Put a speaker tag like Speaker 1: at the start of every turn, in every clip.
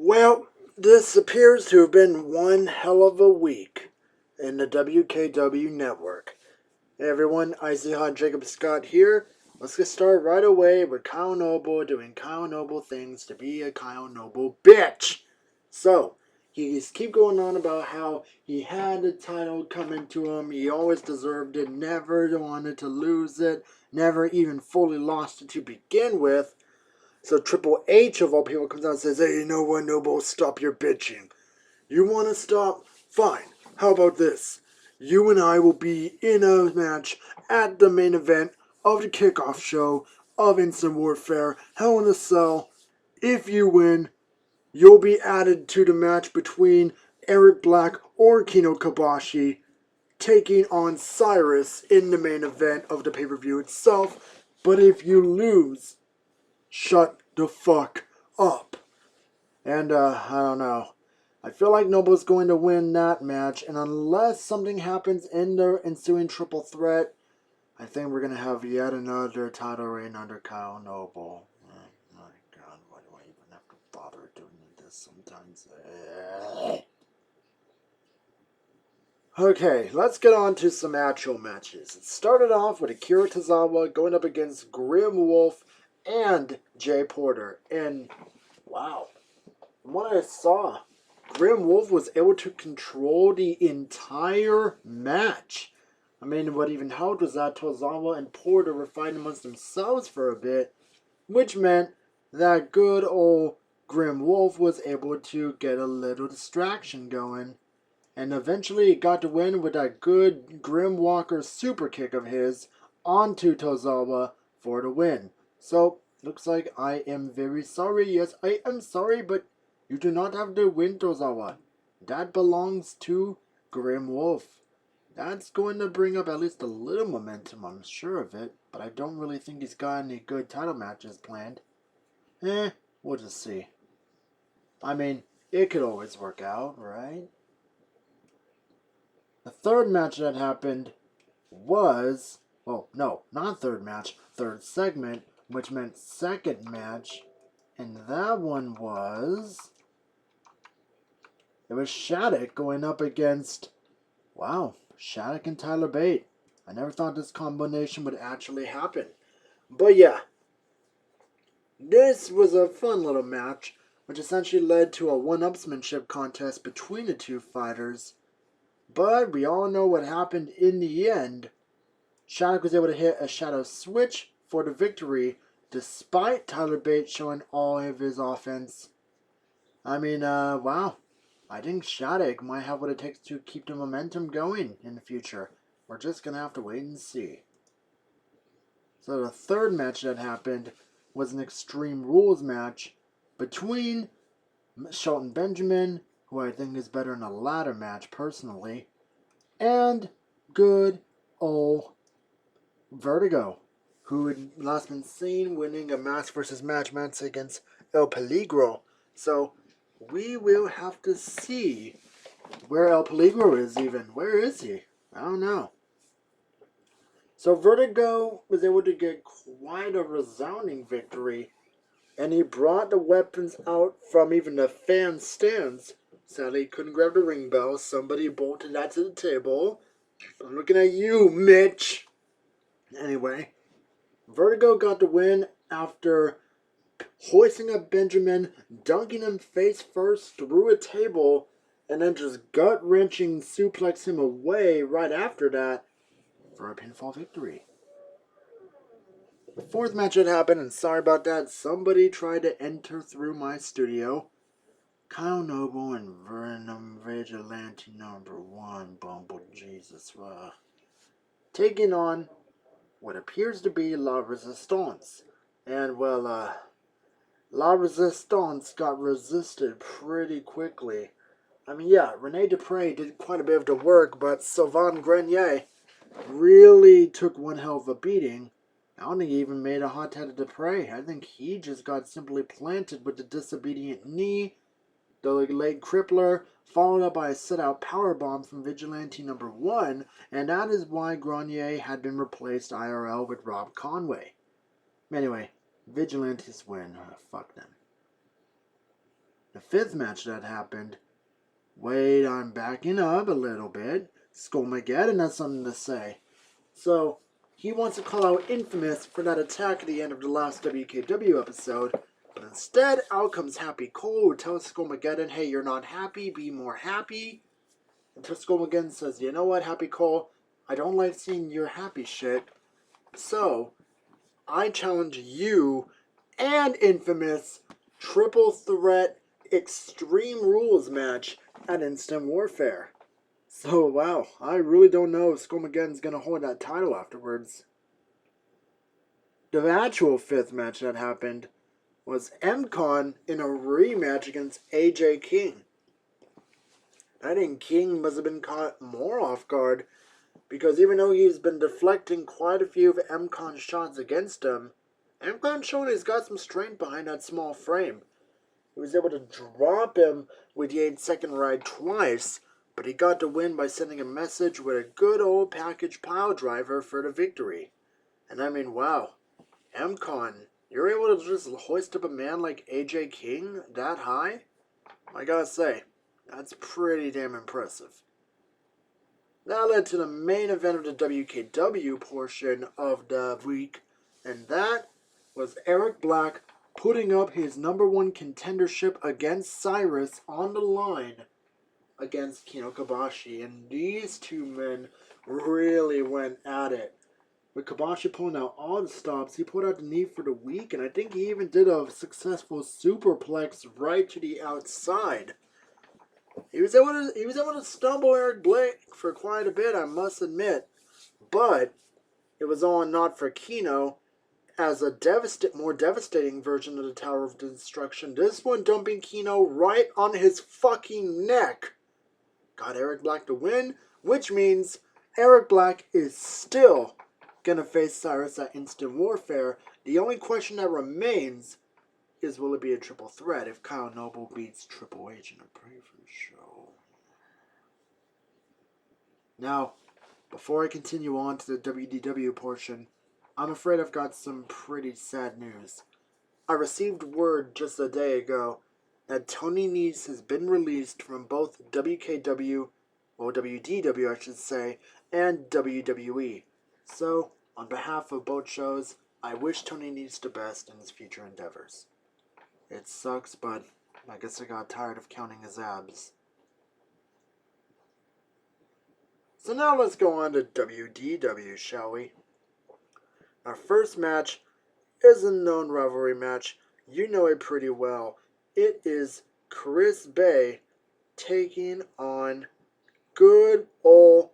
Speaker 1: Well, this appears to have been one hell of a week in the WKW Network. Hey everyone, Isaac Hot Jacob Scott here. Let's get started right away with Kyle Noble doing Kyle Noble things to be a Kyle Noble bitch. So, he's keep going on about how he had the title coming to him, he always deserved it, never wanted to lose it, never even fully lost it to begin with. So Triple H of all people comes out and says, hey, you know what, Noble, stop your bitching. You want to stop? Fine. How about this? You and I will be in a match at the main event of the kickoff show of Instant Warfare, Hell in a Cell. If you win, you'll be added to the match between Eric Black or Keno Kabashi taking on Cyrus in the main event of the pay-per-view itself. But if you lose, shut the fuck up. And, I don't know. I feel like Noble's going to win that match, and unless something happens in the ensuing triple threat, I think we're going to have yet another title reign under Kyle Noble. Oh my god, why do I even have to bother doing this sometimes? Okay, let's get on to some actual matches. It started off with Akira Tozawa going up against Grim Wolf and Jay Porter. And, wow, from what I saw, Grim Wolf was able to control the entire match. I mean, what even helped was that Tozawa and Porter were fighting amongst themselves for a bit, which meant that good old Grim Wolf was able to get a little distraction going. And eventually he got to win with that good Grim Walker super kick of his onto Tozawa for the win. So, looks like I am very sorry. Yes, I am sorry, but you do not have to win, Tozawa. That belongs to Grim Wolf. That's going to bring up at least a little momentum, I'm sure of it. But I don't really think he's got any good title matches planned. We'll just see. I mean, it could always work out, right? The third match that happened was, well, no, not third match, third segment, which meant second match. And that one was, it was Shattuck going up against, wow, Shattuck and Tyler Bate. I never thought this combination would actually happen. But yeah, this was a fun little match, which essentially led to a one-upsmanship contest between the two fighters. But we all know what happened in the end. Shattuck was able to hit a shadow switch for the victory, despite Tyler Bate showing all of his offense. I mean, wow. I think Shattuck might have what it takes to keep the momentum going in the future. We're just going to have to wait and see. So the third match that happened was an Extreme Rules match between Shelton Benjamin, who I think is better in a ladder match personally, and good old Vertigo, who had last been seen winning a match versus match against El Peligro. So we will have to see where El Peligro is even. Where is he? I don't know. So Vertigo was able to get quite a resounding victory, and he brought the weapons out from even the fan stands. Sadly, he couldn't grab the ring bell. Somebody bolted that to the table. I'm looking at you, Mitch. Anyway, Vertigo got the win after hoisting up Benjamin, dunking him face first through a table, and then just gut-wrenching suplex him away right after that for a pinfall victory. The fourth match had happened, and sorry about that, somebody tried to enter through my studio. Kyle Noble and Venom Vigilante #1, Bumble Jesus, taking on what appears to be La Resistance. And, well, La Resistance got resisted pretty quickly. I mean, yeah, Rene Dupré did quite a bit of the work, but Sylvain Grenier really took one hell of a beating. I don't think he even made a hot head of Dupré. I think he just got simply planted with the disobedient knee, the leg crippler, followed up by a sit-out powerbomb from Vigilante #1, and that is why Grenier had been replaced IRL with Rob Conway. Anyway, Vigilantes win. Fuck them. The fifth match that happened. Wait, I'm backing up a little bit. Skullmageddon has something to say. So, he wants to call out Infamous for that attack at the end of the last WKW episode. But instead, out comes Happy Cole, who tells Skullmageddon, hey, you're not happy, be more happy. And Skullmageddon says, you know what, Happy Cole? I don't like seeing your happy shit. So, I challenge you and Infamous triple threat Extreme Rules match at Instant Warfare. So, wow, I really don't know if Skullmageddon's going to hold that title afterwards. The actual fifth match that happened was Emcon in a rematch against AJ King. I think King must have been caught more off guard, because even though he's been deflecting quite a few of Emcon's shots against him, Emcon's showing he's got some strength behind that small frame. He was able to drop him with the 8-second ride twice, but he got the win by sending a message with a good old package pile driver for the victory. And I mean, wow, Emcon, you're able to just hoist up a man like AJ King that high? I gotta say, that's pretty damn impressive. That led to the main event of the WKW portion of the week, and that was Eric Black putting up his #1 contendership against Cyrus on the line against Keno Kabashi. And these two men really went at it. With Kabashi pulling out all the stops, he pulled out the knee for the week, and I think he even did a successful superplex right to the outside. He was able to stumble Eric Black for quite a bit, I must admit. But it was all not for Keno, as a more devastating version of the Tower of Destruction. This one dumping Keno right on his fucking neck got Eric Black to win, which means Eric Black is still gonna face Cyrus at Instant Warfare. The only question that remains is, will it be a triple threat if Kyle Noble beats Triple H in a preview show? Now, before I continue on to the WDW portion, I'm afraid I've got some pretty sad news. I received word just a day ago that Tony Nese has been released from both WKW, or WDW I should say, and WWE. So, on behalf of both shows, I wish Tony Nese the best in his future endeavors. It sucks, but I guess I got tired of counting his abs. So now let's go on to WDW, shall we? Our first match is a known rivalry match. You know it pretty well. It is Chris Bay taking on good old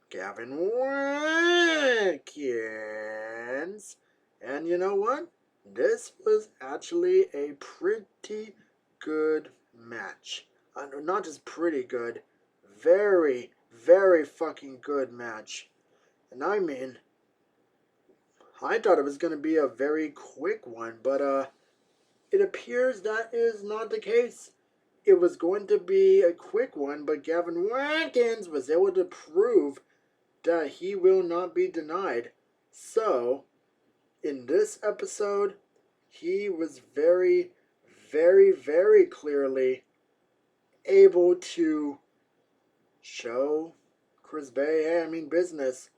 Speaker 1: Gavin Watkins. And you know what? This was actually a pretty good match. Not just pretty good, very, very fucking good match. And I mean, I thought it was going to be a very quick one, but it appears that is not the case. It was going to be a quick one, but Gavin Watkins was able to prove that he will not be denied. So, in this episode, he was very, very, very clearly able to show Chris Bay, hey, I mean business.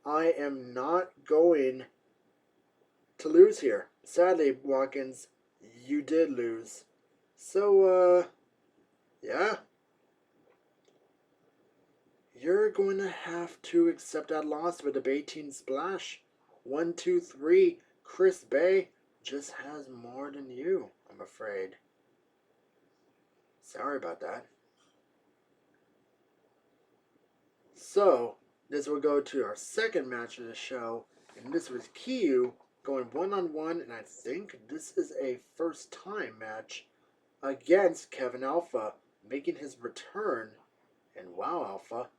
Speaker 1: I am not going to lose here. Sadly, Watkins, you did lose. So, yeah. You're going to have to accept that loss with a Bate splash. 1, 2, 3. Chris Bay just has more than you, I'm afraid. Sorry about that. So, this will go to our second match of the show, and this was Kiyu going one-on-one, and I think this is a first-time match against Kevin Alpha, making his return. And wow, Alpha,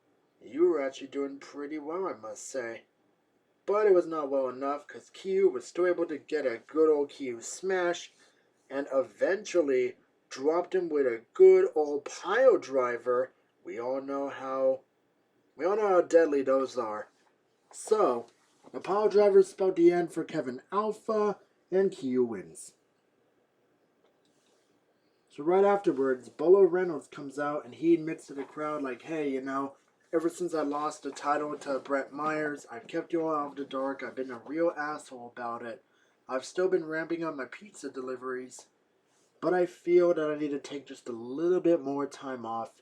Speaker 1: you were actually doing pretty well, I must say. But it was not well enough, because Kiyu was still able to get a good old Kiyu smash, and eventually dropped him with a good old pile driver. We all know how deadly those are. So, the pile driver spelled the end for Kevin Alpha, and Kiyu wins. So right afterwards, Bullo Reynolds comes out and he admits to the crowd like, hey, ever since I lost the title to Brett Myers, I've kept you all out of the dark. I've been a real asshole about it. I've still been ramping up my pizza deliveries, but I feel that I need to take just a little bit more time off.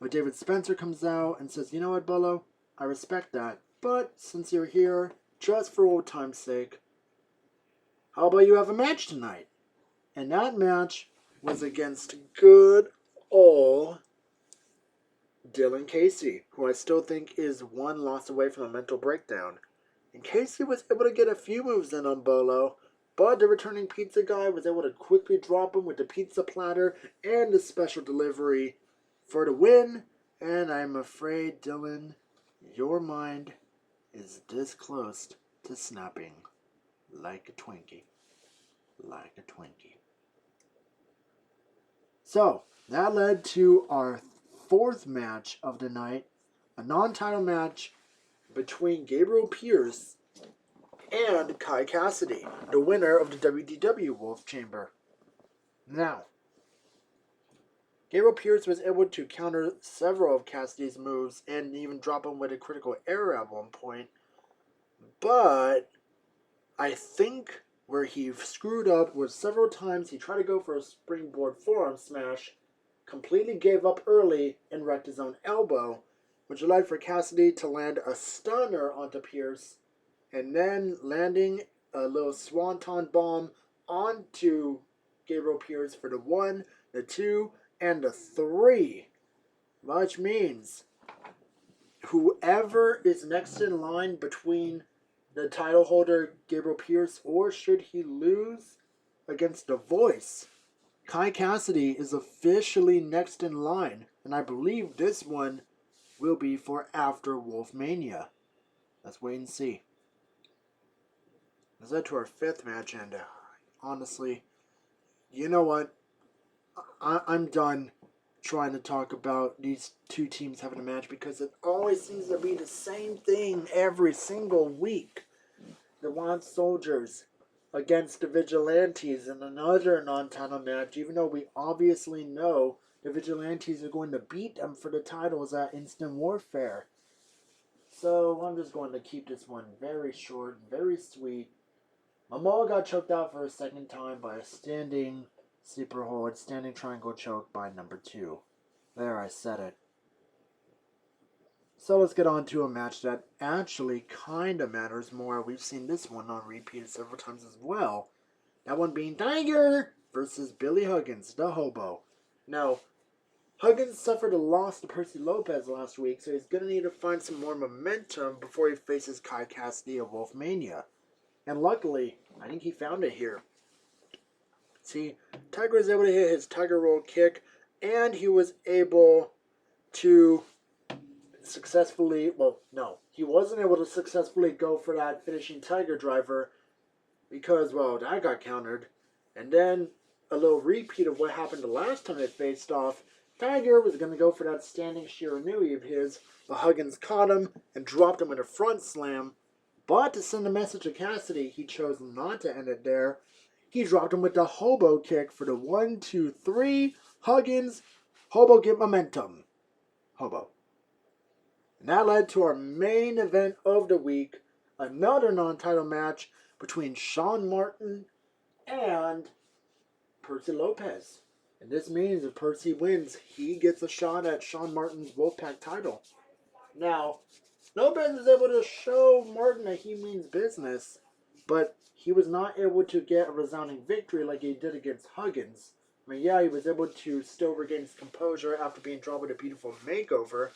Speaker 1: But David Spencer comes out and says, you know what, Bullo? I respect that, but since you're here, just for old time's sake, how about you have a match tonight? And that match was against good old Dylan Casey, who I still think is one loss away from a mental breakdown. And Casey was able to get a few moves in on Bullo, but the returning pizza guy was able to quickly drop him with the pizza platter and the special delivery for the win. And I'm afraid, Dylan, your mind is this close to snapping like a Twinkie. Like a Twinkie. So, that led to our fourth match of the night, a non-title match between Gabriel Pierce and Kai Cassidy, the winner of the WDW Wolf Chamber. Now, Gabriel Pierce was able to counter several of Cassidy's moves and even drop him with a critical error at one point, but I think where he screwed up was several times he tried to go for a springboard forearm smash, completely gave up early and wrecked his own elbow, which led for Cassidy to land a stunner onto Pierce, and then landing a little swanton bomb onto Gabriel Pierce for the 1, the 2, and the 3. Which means whoever is next in line between the title holder, Gabriel Pierce, or should he lose against The Voice, Kai Cassidy is officially next in line, and I believe this one will be for after Wolfmania. Let's wait and see. Let's head to our fifth match, and honestly, you know what? I'm done trying to talk about these two teams having a match because it always seems to be the same thing every single week. The Wild Soldiers against the Vigilantes in another non-title match, even though we obviously know the Vigilantes are going to beat them for the titles at Instant Warfare. So I'm just going to keep this one very short, very sweet. Momoa got choked out for a second time by a standing sleeper hold, standing triangle choke by number 2. There, I said it. So let's get on to a match that actually kind of matters more. We've seen this one on repeat several times as well. That one being Tiger versus Billy Huggins, the hobo. Now, Huggins suffered a loss to Percy Lopez last week, so he's going to need to find some more momentum before he faces Kai Cassidy of Wolfmania. And luckily, I think he found it here. See, Tiger was able to hit his Tiger Roll kick, and he was able to successfully, he wasn't able to successfully go for that finishing Tiger driver because, that got countered. And then a little repeat of what happened the last time they faced off. Tiger was going to go for that standing Shiranui of his, but Huggins caught him and dropped him with a front slam. But to send a message to Cassidy, he chose not to end it there. He dropped him with the hobo kick for the 1, 2, 3. Huggins, hobo get momentum. Hobo. And that led to our main event of the week, another non-title match between Sean Martin and Percy Lopez. And this means if Percy wins, he gets a shot at Sean Martin's Wolfpack title. Now, Lopez was able to show Martin that he means business, but he was not able to get a resounding victory like he did against Huggins. I mean, yeah, he was able to still regain his composure after being dropped with a beautiful makeover,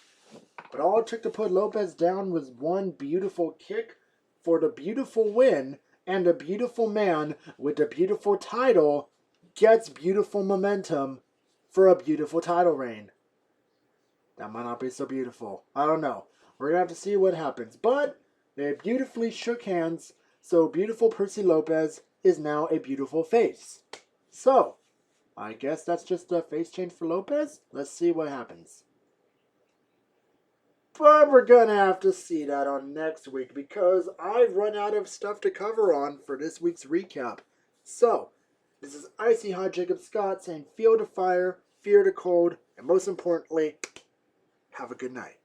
Speaker 1: but all it took to put Lopez down was one beautiful kick for the beautiful win, and a beautiful man with a beautiful title gets beautiful momentum for a beautiful title reign. That might not be so beautiful. I don't know. We're going to have to see what happens. But they beautifully shook hands, so beautiful Percy Lopez is now a beautiful face. So, I guess that's just a face change for Lopez. Let's see what happens. But we're going to have to see that on next week because I've run out of stuff to cover on for this week's recap. So, This is Icy Hot Jacob Scott saying, feel the fire, fear the cold, and most importantly, have a good night.